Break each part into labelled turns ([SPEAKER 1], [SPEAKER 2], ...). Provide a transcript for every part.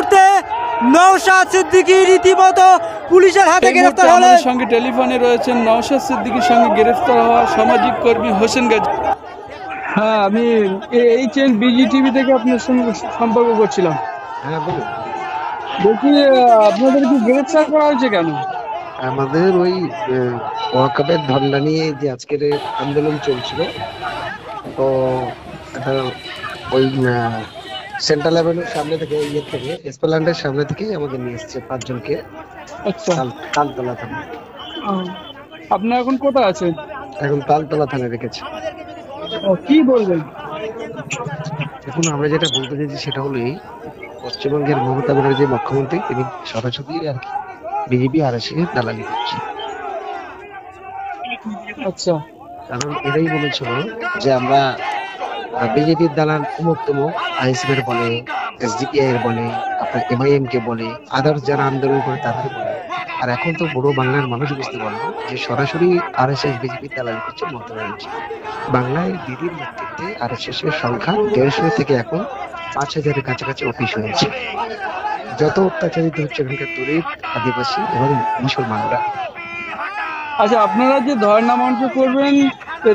[SPEAKER 1] মুহূর্তে নওশাদ সিদ্দিকী রীতিমতো পুলিশের হাতে গ্রেফতার হলেন।
[SPEAKER 2] আমাদের সঙ্গে টেলিফোনে রয়েছেন নওশাদ সিদ্দিকীর সঙ্গে গ্রেফতার হওয়া সামাজিক কর্মী হোসেন গাজী। হ্যাঁ, আমি এই চেন বিজিটিভি থেকে আপনার সঙ্গে সম্পর্ক করছিলাম।
[SPEAKER 3] হ্যাঁ বলুন।
[SPEAKER 2] বলছি আপনাদের কি গ্রেফতার করা হয়েছে কেন?
[SPEAKER 3] আমাদের ওই ওয়াকফের ধর্ণা নিয়ে যে আজকের আন্দোলন চলছিল, তো ওই সেন্ট্রাল অ্যাভিনিউর সামনে থেকে এসপ্ল্যান্ডের সামনে থেকে আমাদের নিয়ে এসছে 5 জনকে।
[SPEAKER 2] আচ্ছা,
[SPEAKER 3] তালতলা থানা।
[SPEAKER 2] আপনার এখন কোথায় আছেন?
[SPEAKER 3] এখন তালতলা থানায় রেখেছে।
[SPEAKER 2] কি বলবেন?
[SPEAKER 3] এখন আমরা যেটা বলতে চাইছি সেটা হলো এই, পশ্চিমবঙ্গের মমতা ব্যানার্জি মুখ্যমন্ত্রী, তিনি সরাসরি আর কি বিজেপি আর এস এর দালালি করছে।
[SPEAKER 2] আচ্ছা,
[SPEAKER 3] কারণ এটাই বলেছিল যে আমরা বিজেপির দালাল অমুক তমুক, আইএসএফ এর বলে, এসডিপিআই এর বলে, আপনার এমআইএম কে বলে, আদার্স যারা আন্দোলন করে তাদের বলে। আর এখন তো বড় বাংলার মানুষ বুঝতে পারলো যে সরাসরি আরএসএস বিজেপির দালালি করছে মমতা ব্যানার্জি। বাংলায় দিদির নেতৃত্বে আরএসএস এর সংখ্যা 150 থেকে এখন 5000-এর কাছাকাছি অফিস হয়েছে। যত অত্যাচারিত হচ্ছে এখানকার দলিত, আদিবাসী এবং মুসলমানরা।
[SPEAKER 2] আচ্ছা, আপনারা যে ধর্ণা মঞ্চ করবেন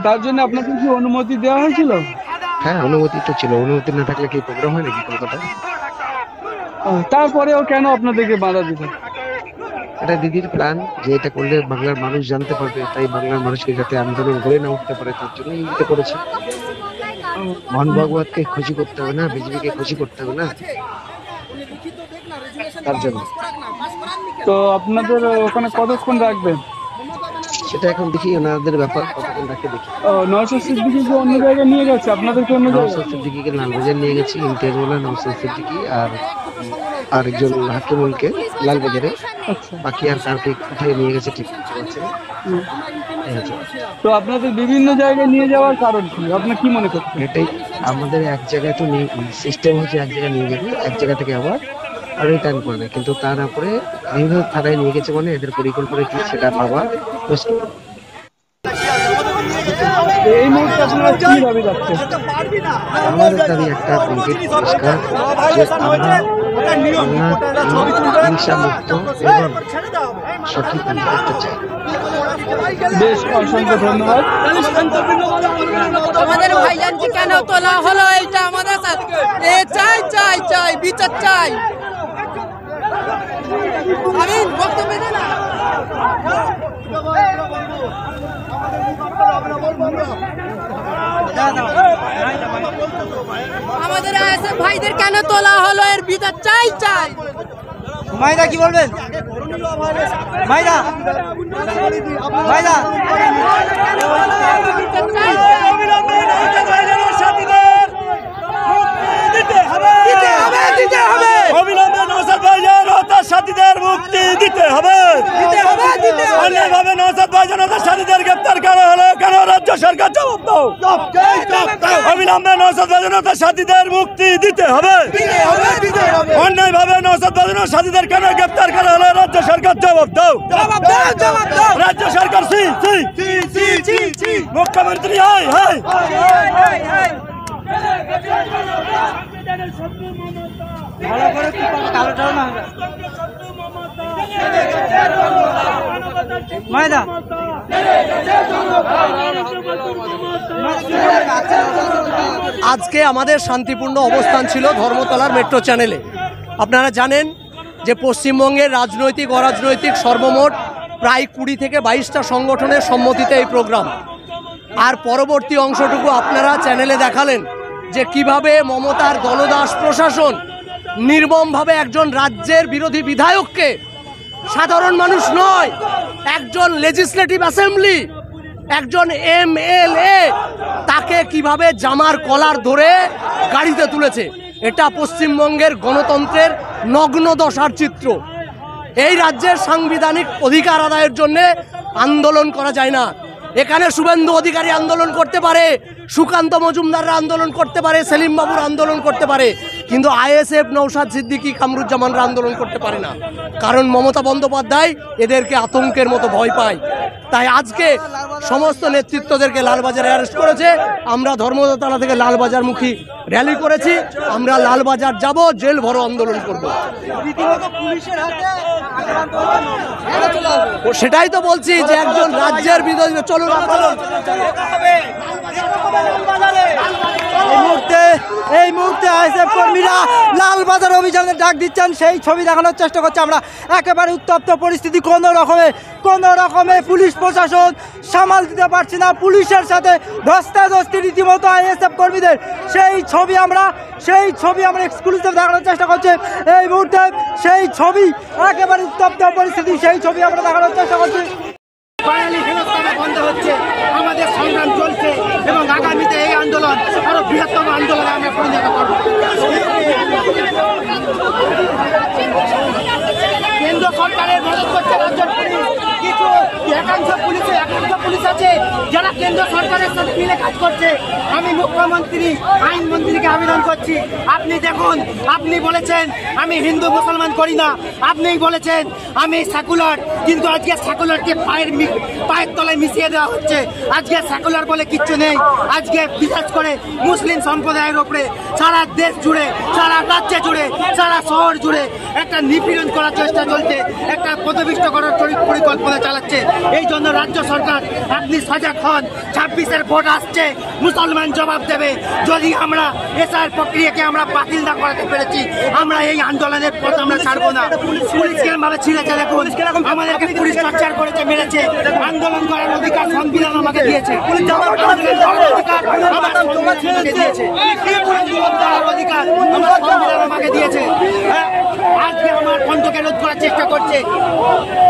[SPEAKER 2] তার জন্য আপনাকে কি অনুমতি দেওয়া হয়েছিল?
[SPEAKER 3] হ্যাঁ, অনুমতি তো ছিল। অনুমতি না থাকলে কি প্রোগ্রাম হয় নাকি কলকাতায়?
[SPEAKER 2] তারপরেও কেন আপনাদেরকে বাধা দিতে?
[SPEAKER 3] এটা দিদির প্ল্যান যে এটা করলে বাংলার মানুষ জানতে পারবে, তাই বাংলার মানুষকে যাতে আন্দোলন গড়ে না উঠতে পারে তার জন্য এটা করেছে। মোহন ভাগবতকে খুশি করতে হবে না, বিজেপিকে খুশি করতে হবে না, তার জন্য।
[SPEAKER 2] তো আপনাদের ওখানে কতক্ষণ রাখবেন?
[SPEAKER 3] সেটা এখন দেখি, ওনাদের ব্যাপার, কতক্ষণ রাখে দেখি।
[SPEAKER 2] নওশাদ সিদ্দিকীকে অন্য জায়গায় নিয়ে গেছে, আপনাদেরকে অন্য জায়গায়?
[SPEAKER 3] নওশাদ সিদ্দিকীকে লালবাজার নিয়ে গেছি, ইমতিয়াজউল্লাহ, নওশাদ সিদ্দিকী আর আরেকজন হাকিমুলকে লালবাজারে। বাকি আর কাউকে কোথায় নিয়ে গেছে ঠিক আছে।
[SPEAKER 2] তো আপনাদের বিভিন্ন জায়গায় নিয়ে যাওয়ার কারণ কি, আপনার কি মনে করছেন?
[SPEAKER 3] এটাই আমাদের এক জায়গায় তো সিস্টেম হচ্ছে, এক জায়গায় নিয়ে যাবে, এক জায়গা থেকে আবার রিটার্ন করবে, কিন্তু তার উপরে বিভিন্ন থানায় নিয়ে গেছে মানে এদের পরিকল্পনা কি সেটা পাওয়া মুশকিল।
[SPEAKER 2] এই মুহূর্তে আপনারা কি দাবি রাখছেন?
[SPEAKER 3] আমাদের দাবি একটা কমপ্লিট পরিষ্কার, যে আমরা হিংসা মুক্ত এবং সঠিক নিরাপত্তা চাই।
[SPEAKER 2] বেশ, অসংখ্য ধন্যবাদ।
[SPEAKER 4] আমাদের ভাইজানকে কেন তোলা হলো, এটা আমাদের চাই চাই চাই বিচার চাই। আমি বক্তব্য দিই না। আমাদের আইএসএফ ভাইদের কেন তোলা হলো, এর বিচার চাই চাই।
[SPEAKER 1] মাইদা কি বলবেন? মাইদা মাইদা
[SPEAKER 5] অবিলম্বে নওশাদ ভাইজান ও তার সাথীদের মুক্তি দিতে হবে। অন্যায়ভাবে নওশাদ ভাইজান ও তার সাথীদের গ্রেপ্তার করা হলো কেন, রাজ্য সরকার জবাব দাও। অবিলম্বে নওশাদ ভাইজান ও তার সাথীদের মুক্তি দিতে হবে। অন্যায়ভাবে নওশাদ ভাইজান ও সাথীদের কেন গ্রেপ্তার করা হলো, রাজ্য সরকার জবাব দাও। রাজ্য সরকার মুখ্যমন্ত্রী হাই হাই।
[SPEAKER 1] আজকে আমাদের শান্তিপূর্ণ অবস্থান ছিল ধর্মতলার মেট্রো চ্যানেলে। আপনারা জানেন যে পশ্চিমবঙ্গের রাজনৈতিক অরাজনৈতিক সর্বমোট প্রায় 20 থেকে 22টা সংগঠনের সম্মতিতে এই প্রোগ্রাম। আর পরবর্তী অংশটুকু আপনারা চ্যানেলে দেখালেন যে কিভাবে মমতার দলদাস প্রশাসন নির্মমভাবে একজন রাজ্যের বিরোধী বিধায়ককে, সাধারণ মানুষ নয়, একজন লেজিসলেটিভ অ্যাসেম্বলি, একজন এমএলএ, তাকে কিভাবে জামার কলার ধরে গাড়িতে তুলেছে। এটা পশ্চিমবঙ্গের গণতন্ত্রের নগ্ন দশার চিত্র। এই রাজ্যের সাংবিধানিক অধিকার আদায়ের জন্য আন্দোলন করা যায় না। এখানে শুভেন্দু অধিকারী আন্দোলন করতে পারে, সুকান্ত মজুমদাররা আন্দোলন করতে পারে, সেলিম বাবুর আন্দোলন করতে পারে, কিন্তু আইএসএফ, নওশাদ সিদ্দিকী, কামরুজ্জামানরা আন্দোলন করতে পারে না। কারণ মমতা বন্দ্যোপাধ্যায় এদেরকে আতঙ্কের মতো ভয় পায়। তাই আজকে সমস্ত নেতৃত্বদেরকে লালবাজারে অ্যারেস্ট করেছে। আমরা ধর্মতলা থেকে লালবাজারমুখী র্যালি করেছি, আমরা লালবাজার যাব, জেল ভরো আন্দোলন করব। সেটাই তো বলছি যে একজন রাজ্যের বিরোধী, চলুন
[SPEAKER 6] এই মুহূর্তে আইএসএফ কর্মীরা লালবাজার অভিযানের ডাক দিচ্ছেন, সেই ছবি দেখানোর চেষ্টা করছে আমরা। একেবারে উত্তপ্ত পরিস্থিতি, কোনো রকমে পুলিশ প্রশাসন সামাল দিতে পারছে না, পুলিশের সাথে ধস্তাধস্তি রীতিমতো আইএসএফ কর্মীদের। সেই ছবি আমরা এক্সক্লুসিভ দেখানোর চেষ্টা করছি এই মুহূর্তে। সেই ছবি, একেবারে উত্তপ্ত পরিস্থিতি, সেই ছবি আমরা দেখানোর চেষ্টা করছি।
[SPEAKER 7] বাঙালি হেনস্থাটা বন্ধ হচ্ছে, আমাদের সংগ্রাম চলছে এবং আগামীতে এই আন্দোলন আরো বৃহত্তম আন্দোলনে আমরা পরিণত করব। কেন্দ্র সরকারের মদত করছে রাজ্যের পুলিশ, কিছু একাংশ পুলিশ আছে যারা কেন্দ্র সরকারের সাথে মিলে কাজ করছে। আমি মুখ্যমন্ত্রী, আইনমন্ত্রীকে আবেদন করছি, আপনি দেখুন, আপনি বলেছেন আমি হিন্দু মুসলমান করি না, আপনি বলেছেন আমি সেকুলার, কিন্তু আজকে সেকুলারকে পায়ের তলায় মিশিয়ে দেওয়া হচ্ছে। আজকে সেকুলার বলে কিচ্ছু নেই। আজকে বিশেষ করে মুসলিম সম্প্রদায়ের উপরে সারা দেশ জুড়ে, সারা রাজ্য জুড়ে, সারা শহর জুড়ে একটা নিপীড়ন করার চেষ্টা চলছে, একটা পদবিষ্ট করার পরিকল্পনা চালাচ্ছে। এই জন্য রাজ্য সরকার আপনি সজাগ হন, 26-এর ভোট আসছে, মুসলমান জবাব দেবে। যদি আমরা এসআর প্রক্রিয়াকে আমরা বাতিল না করাতে পেরেছি, আমরা এই আন্দোলনের পথ আমরা ছাড়বো না। পুলিশ কেরমভাবে ছিঁড়েছে দেখুন, আমাদেরকে পুলিশ টর্চার করেছে, মেরেছে। আন্দোলন করার অধিকার সংবিধান আমাকে দিয়েছে, আন্দোলন করার অধিকার আমার সংবিধান দিয়েছে, আন্দোলন করার অধিকার আমার সংবিধান আমাকে দিয়েছে। আজকে আমার কণ্ঠকে রোধ করার চেষ্টা করছে।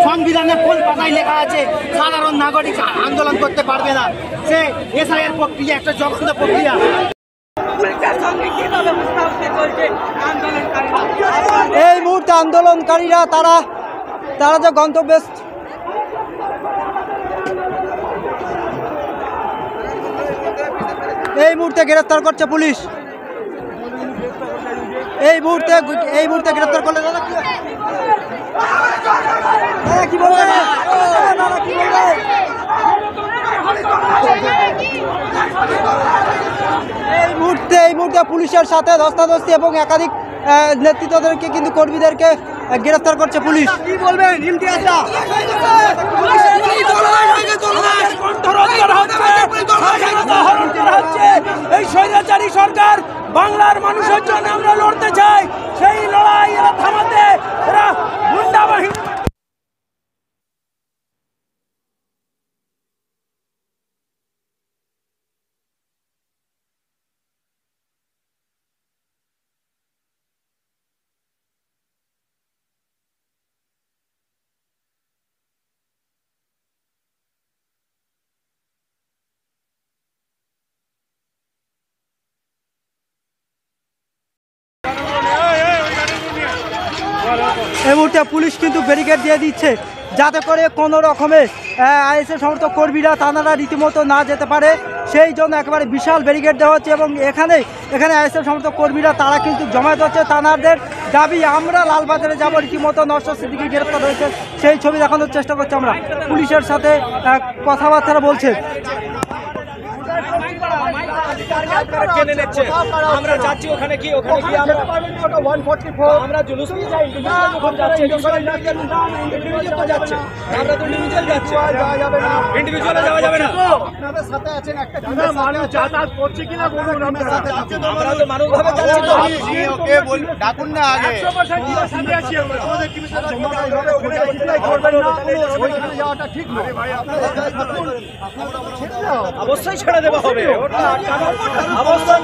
[SPEAKER 7] সংবিধানে কোন পাতায় লেখা আছে সাধারণ নাগরিক আন্দোলন করতে পারবে না? সে এসআইয়ের প্রক্রিয়া একটা জঘন্য প্রক্রিয়া।
[SPEAKER 6] এই মুহূর্তে আন্দোলনকারীরা তারা যে গন্তব্যে এই মুহূর্তে গ্রেফতার করছে পুলিশ। এই মুহূর্তে গ্রেফতার করলে কি বলবে? এই মুহূর্তে পুলিশের সাথে ধস্তাধস্তি এবং একাধিক নেতৃত্বদেরকে কিন্তু কর্মীদেরকে গ্রেফতার করছে পুলিশ। কি বলবেন ইমতিয়াজরা?
[SPEAKER 5] এই স্বৈরাচারী সরকার বাংলার মানুষের জন্য আমরা লড়তে চাই, সেই লড়াই এরা থামাতে এরা গুন্ডা বাহিনী।
[SPEAKER 6] এই মুহূর্তে পুলিশ কিন্তু ব্যারিকেড দিয়ে দিচ্ছে যাতে করে কোনো রকমে আইএসএফ সমর্থক কর্মীরা তানারা রীতিমতো না যেতে পারে, সেই জন্য একেবারে বিশাল ব্যারিকেড দেওয়া হচ্ছে। এবং এখানে আইএসএফ সমর্থক কর্মীরা তারা কিন্তু জমায়েত হচ্ছে। তানাদের দাবি আমরা লালবাজারে যাব, রীতিমতো নওশাদ সিদ্দিকী গ্রেফতার হয়েছে, সেই ছবি দেখানোর চেষ্টা করছি আমরা। পুলিশের সাথে কথাবার্তা বলছে।
[SPEAKER 5] আমরা যাচ্ছি ওখানে কি আমরা 144 আমরা জুলুস নিয়ে যাই, ইন্ডিভিজুয়াল যাচ্ছে, আমরা তো ইন্ডিভিজুয়াল যাচ্ছি, ইন্ডিভিজুয়ালে যাওয়া যাবে না। আপনাদের সাথে আছেন একটা মানুষ যাতায়াত করছে কিনা বলুন, আমরা তো মানবভাবে যাচ্ছি, তো ওকে বল ডাকুন না আগে 100% আছি আমরা। আমাদের কি বিষয় করবেন না, ওইখানে যাওয়াটা ঠিক নয় ভাই। আপনারা অবশ্যই ছেড়ে দেওয়া হবে, ওটা অবশ্যই।